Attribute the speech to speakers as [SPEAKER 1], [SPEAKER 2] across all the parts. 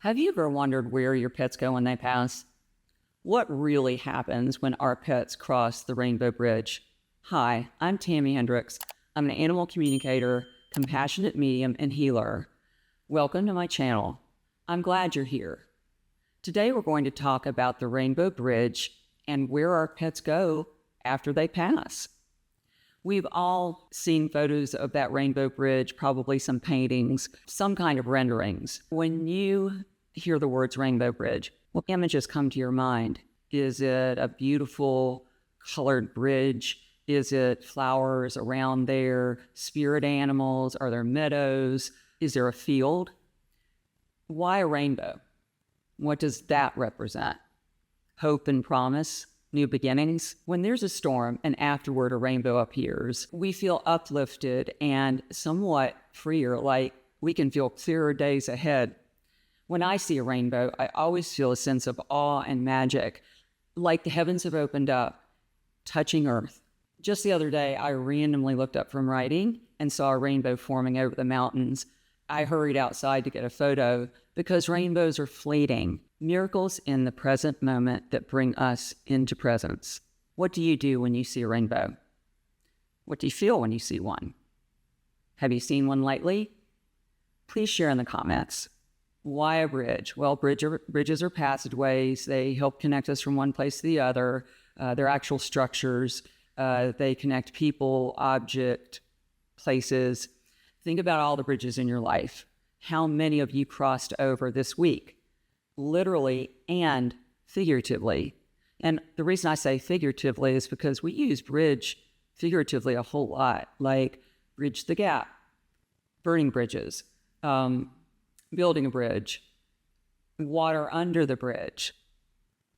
[SPEAKER 1] Have you ever wondered where your pets go when they pass? What really happens when our pets cross the rainbow bridge? Hi, I'm Tami Hendrix. I'm an animal communicator, compassionate medium, and healer. Welcome to my channel. I'm glad you're here. Today we're going to talk about the rainbow bridge and where our pets go after they pass. We've all seen photos of that rainbow bridge, probably some paintings, some kind of renderings. When you hear the words rainbow bridge, what images come to your mind? Is it a beautiful colored bridge? Is it flowers around there, spirit animals? Are there meadows? Is there a field? Why a rainbow? What does that represent? Hope and promise? New beginnings? When there's a storm and afterward a rainbow appears, we feel uplifted and somewhat freer, like we can feel clearer days ahead. When I see a rainbow, I always feel a sense of awe and magic, like the heavens have opened up, touching earth. Just the other day, I randomly looked up from writing and saw a rainbow forming over the mountains. I hurried outside to get a photo because rainbows are fleeting, miracles in the present moment that bring us into presence. What do you do when you see a rainbow? What do you feel when you see one? Have you seen one lately? Please share in the comments. Why a bridge? Well, bridges are passageways. They help connect us from one place to the other. They're actual structures. They connect people, object, places. Think about all the bridges in your life. How many of you crossed over this week? Literally and figuratively. And the reason I say figuratively is because we use bridge figuratively a whole lot, like bridge the gap, burning bridges, building a bridge, water under the bridge,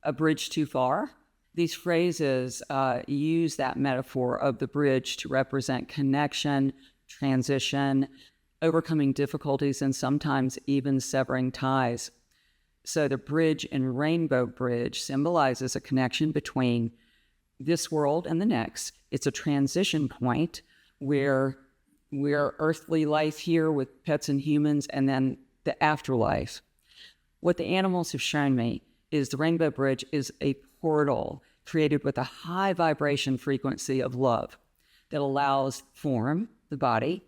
[SPEAKER 1] a bridge too far. These phrases use that metaphor of the bridge to represent connection, transition, overcoming difficulties, and sometimes even severing ties. So the bridge in Rainbow Bridge symbolizes a connection between this world and the next. It's a transition point where we're earthly life here with pets and humans, and then the afterlife. What the animals have shown me is the Rainbow Bridge is a portal created with a high vibration frequency of love that allows form, the body,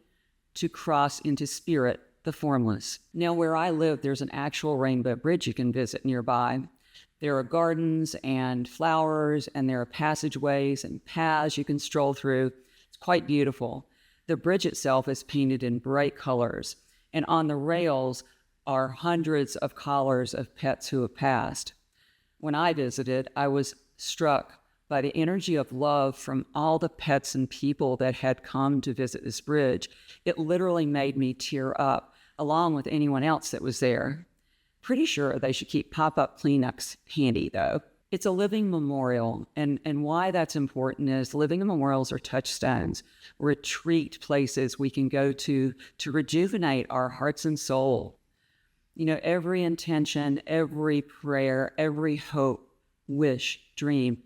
[SPEAKER 1] to cross into spirit, the formless. Now, where I live, there's an actual rainbow bridge you can visit nearby. There are gardens and flowers, and there are passageways and paths you can stroll through. It's quite beautiful. The bridge itself is painted in bright colors, and on the rails are hundreds of collars of pets who have passed. When I visited, I was struck by the energy of love from all the pets and people that had come to visit this bridge. It literally made me tear up, along with anyone else that was there. Pretty sure they should keep pop-up Kleenex handy, though. It's a living memorial, and why that's important is living memorials are touchstones, retreat places we can go to rejuvenate our hearts and soul. You know, every intention, every prayer, every hope, wish, dream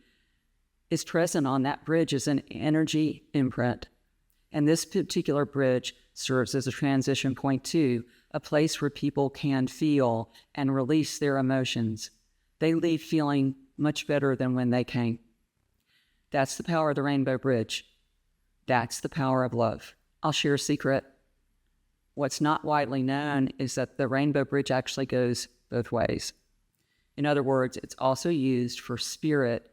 [SPEAKER 1] is present on that bridge as an energy imprint. And this particular bridge serves as a transition point too, a place where people can feel and release their emotions. They leave feeling much better than when they came. That's the power of the Rainbow Bridge. That's the power of love. I'll share a secret. What's not widely known is that the Rainbow Bridge actually goes both ways. In other words, it's also used for spirit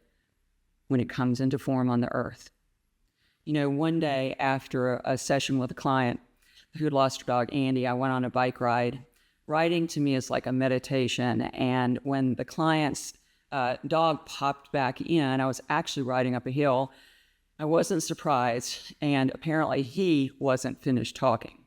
[SPEAKER 1] when it comes into form on the earth. You know, one day after a session with a client who had lost her dog, Andy, I went on a bike ride. Riding to me is like a meditation, and when the client's dog popped back in, I was actually riding up a hill. I wasn't surprised, and apparently he wasn't finished talking.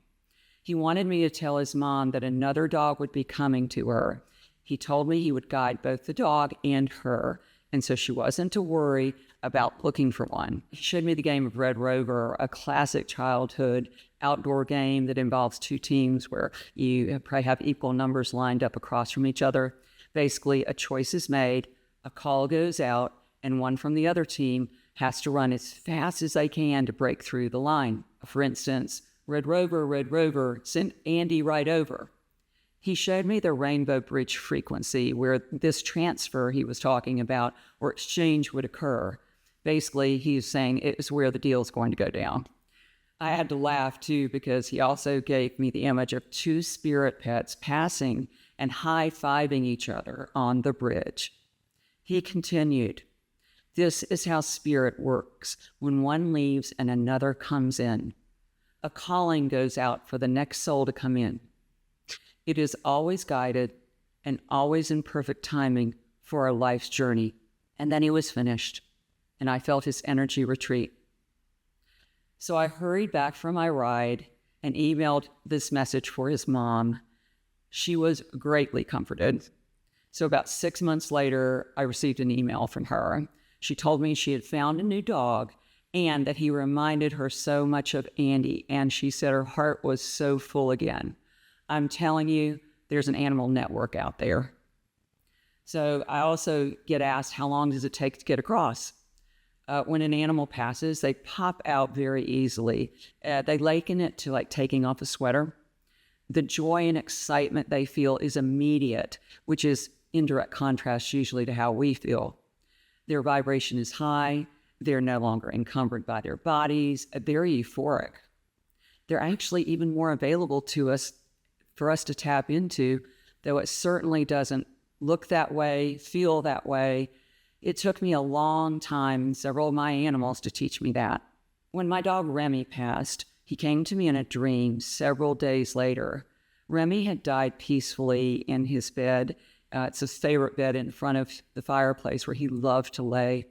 [SPEAKER 1] He wanted me to tell his mom that another dog would be coming to her. He told me he would guide both the dog and her, and so she wasn't to worry about looking for one. He showed me the game of Red Rover, a classic childhood outdoor game that involves two teams where you probably have equal numbers lined up across from each other. Basically, a choice is made, a call goes out, and one from the other team has to run as fast as they can to break through the line. For instance, Red Rover, sent Andy right over. He showed me the rainbow bridge frequency where this transfer he was talking about or exchange would occur. Basically, he's saying it is where the deal is going to go down. I had to laugh too because he also gave me the image of two spirit pets passing and high-fiving each other on the bridge. He continued, "This is how spirit works when one leaves and another comes in. A calling goes out for the next soul to come in. It is always guided and always in perfect timing for our life's journey." And then he was finished, and I felt his energy retreat. So I hurried back from my ride and emailed this message for his mom. She was greatly comforted. So about 6 months later, I received an email from her. She told me she had found a new dog and that he reminded her so much of Andy, and she said her heart was so full again. I'm telling you, there's an animal network out there. So I also get asked, how long does it take to get across? When an animal passes, they pop out very easily. They liken it to like taking off a sweater. The joy and excitement they feel is immediate, which is in direct contrast usually to how we feel. Their vibration is high. They're no longer encumbered by their bodies. They're euphoric. They're actually even more available to us for us to tap into, though it certainly doesn't look that way, feel that way. It took me a long time, several of my animals, to teach me that. When my dog Remy passed, he came to me in a dream several days later. Remy had died peacefully in his bed. It's his favorite bed in front of the fireplace where he loved to lay.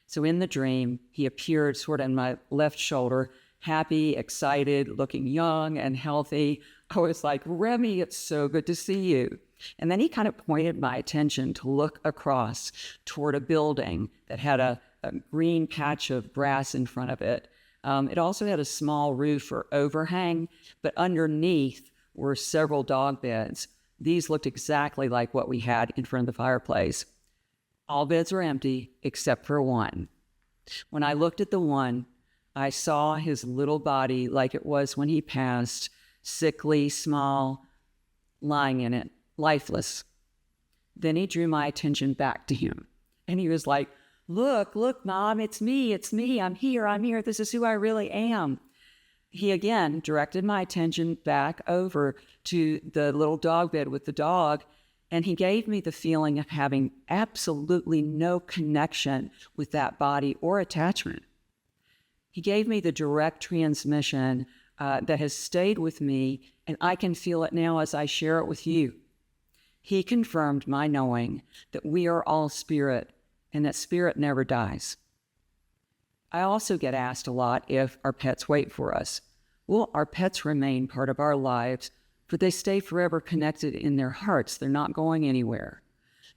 [SPEAKER 1] So in the dream, he appeared sort of in my left shoulder, happy, excited, looking young and healthy. I was like, "Remy, it's so good to see you." And then he kind of pointed my attention to look across toward a building that had a green patch of grass in front of it. It also had a small roof or overhang, but underneath were several dog beds. These looked exactly like what we had in front of the fireplace. All beds were empty except for one. When I looked at the one, I saw his little body like it was when he passed, sickly, small, lying in it, lifeless. Then he drew my attention back to him. And he was like, look, Mom, it's me. I'm here. This is who I really am." He again directed my attention back over to the little dog bed with the dog, and he gave me the feeling of having absolutely no connection with that body or attachment. He gave me the direct transmission that has stayed with me, and I can feel it now as I share it with you. He confirmed my knowing that we are all spirit and that spirit never dies. I also get asked a lot if our pets wait for us. Well, our pets remain part of our lives, but they stay forever connected in their hearts. They're not going anywhere.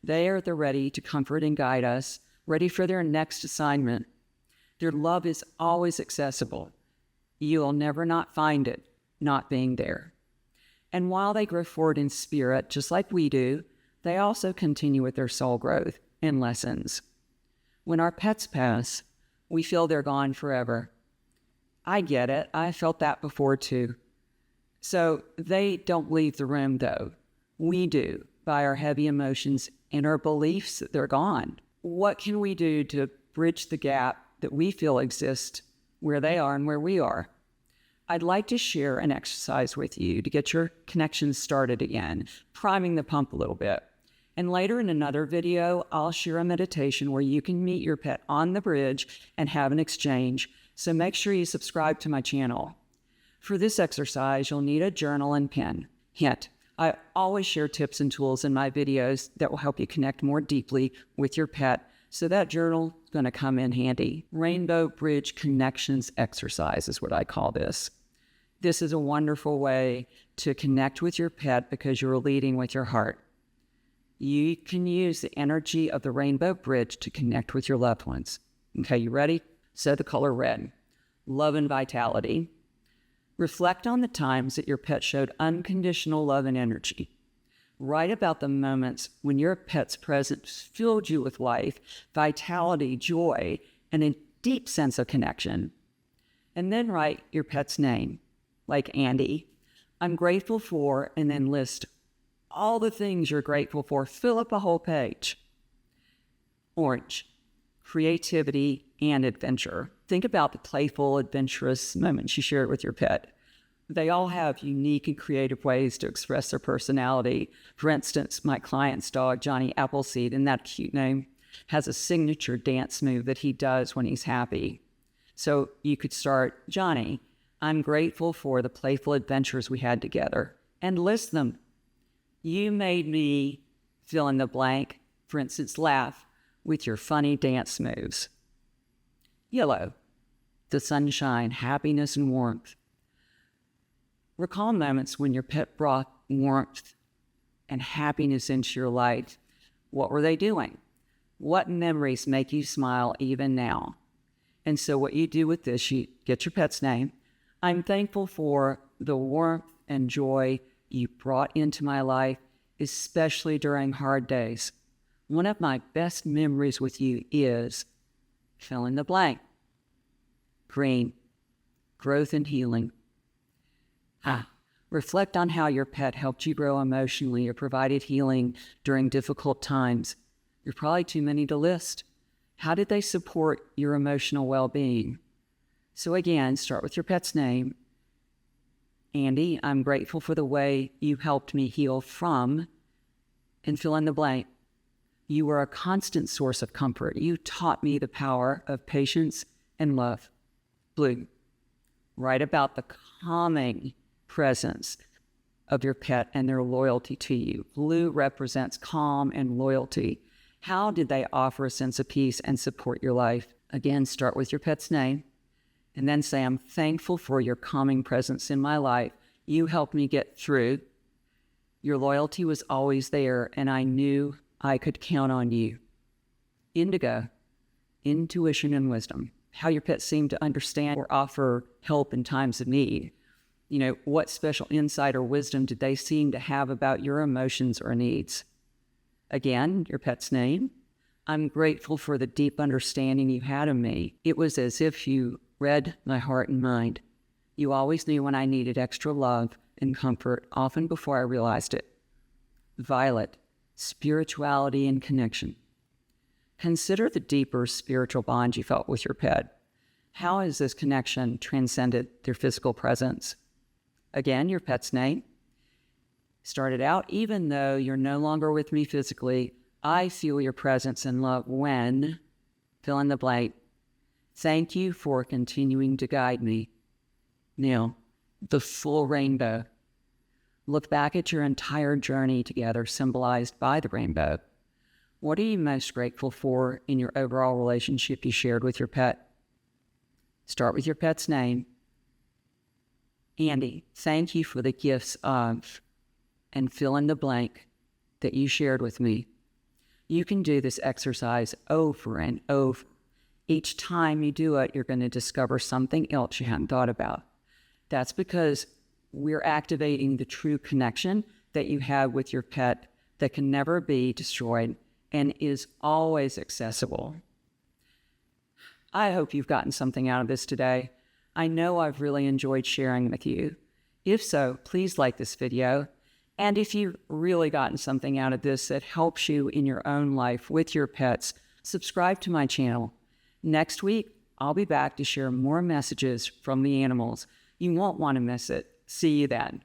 [SPEAKER 1] They are ready to comfort and guide us, ready for their next assignment. Their love is always accessible. You'll never not find it not being there. And while they grow forward in spirit, just like we do, they also continue with their soul growth and lessons. When our pets pass, we feel they're gone forever. I get it. I felt that before too. So they don't leave the room though. We do, by our heavy emotions and our beliefs that they're gone. What can we do to bridge the gap that we feel exists where they are and where we are? I'd like to share an exercise with you to get your connections started again, priming the pump a little bit. And later in another video, I'll share a meditation where you can meet your pet on the bridge and have an exchange. So make sure you subscribe to my channel. For this exercise, you'll need a journal and pen. Hint, I always share tips and tools in my videos that will help you connect more deeply with your pet. So that journal is going to come in handy. Rainbow Bridge Connections Exercise is what I call this. This is a wonderful way to connect with your pet because you're leading with your heart. You can use the energy of the rainbow bridge to connect with your loved ones. Okay, you ready? So the color red, love and vitality. Reflect on the times that your pet showed unconditional love and energy. Write about the moments when your pet's presence filled you with life, vitality, joy, and a deep sense of connection. And then write your pet's name, like Andy. I'm grateful for, and then list all the things you're grateful for. Fill up a whole page. Orange, creativity and adventure. Think about the playful, adventurous moments you share with your pet. They all have unique and creative ways to express their personality. For instance, my client's dog, Johnny Appleseed, and that cute name, has a signature dance move that he does when he's happy. So you could start, Johnny, I'm grateful for the playful adventures we had together, and list them. You made me fill in the blank, for instance, laugh with your funny dance moves. Yellow, the sunshine, happiness, and warmth. Recall moments when your pet brought warmth and happiness into your life. What were they doing? What memories make you smile even now? And so what you do with this, you get your pet's name. I'm thankful for the warmth and joy you brought into my life, especially during hard days. One of my best memories with you is, fill in the blank. Green, growth and healing. Reflect on how your pet helped you grow emotionally or provided healing during difficult times. You're probably too many to list. How did they support your emotional well-being? So again, start with your pet's name. Andy, I'm grateful for the way you helped me heal from, and fill in the blank. You were a constant source of comfort. You taught me the power of patience and love. Blue, write about the calming presence of your pet and their loyalty to you. Blue represents calm and loyalty. How did they offer a sense of peace and support your life? Again, start with your pet's name and then say, I'm thankful for your calming presence in my life. You helped me get through. Your loyalty was always there, and I knew I could count on you. Indigo, intuition and wisdom. How your pet seemed to understand or offer help in times of need. You know, what special insight or wisdom did they seem to have about your emotions or needs? Again, your pet's name. I'm grateful for the deep understanding you had of me. It was as if you read my heart and mind. You always knew when I needed extra love and comfort, often before I realized it. Violet, spirituality and connection. Consider the deeper spiritual bond you felt with your pet. How has this connection transcended their physical presence? Again, your pet's name. Started out, even though you're no longer with me physically, I feel your presence and love when, fill in the blank. Thank you for continuing to guide me. Now, the full rainbow. Look back at your entire journey together, symbolized by the rainbow. What are you most grateful for in your overall relationship you shared with your pet? Start with your pet's name. Andy, thank you for the gifts of, and fill in the blank that you shared with me. You can do this exercise over and over. Each time you do it, you're going to discover something else you hadn't thought about. That's because we're activating the true connection that you have with your pet that can never be destroyed and is always accessible. I hope you've gotten something out of this today. I know I've really enjoyed sharing with you. If so, please like this video. And if you've really gotten something out of this that helps you in your own life with your pets, subscribe to my channel. Next week, I'll be back to share more messages from the animals. You won't want to miss it. See you then.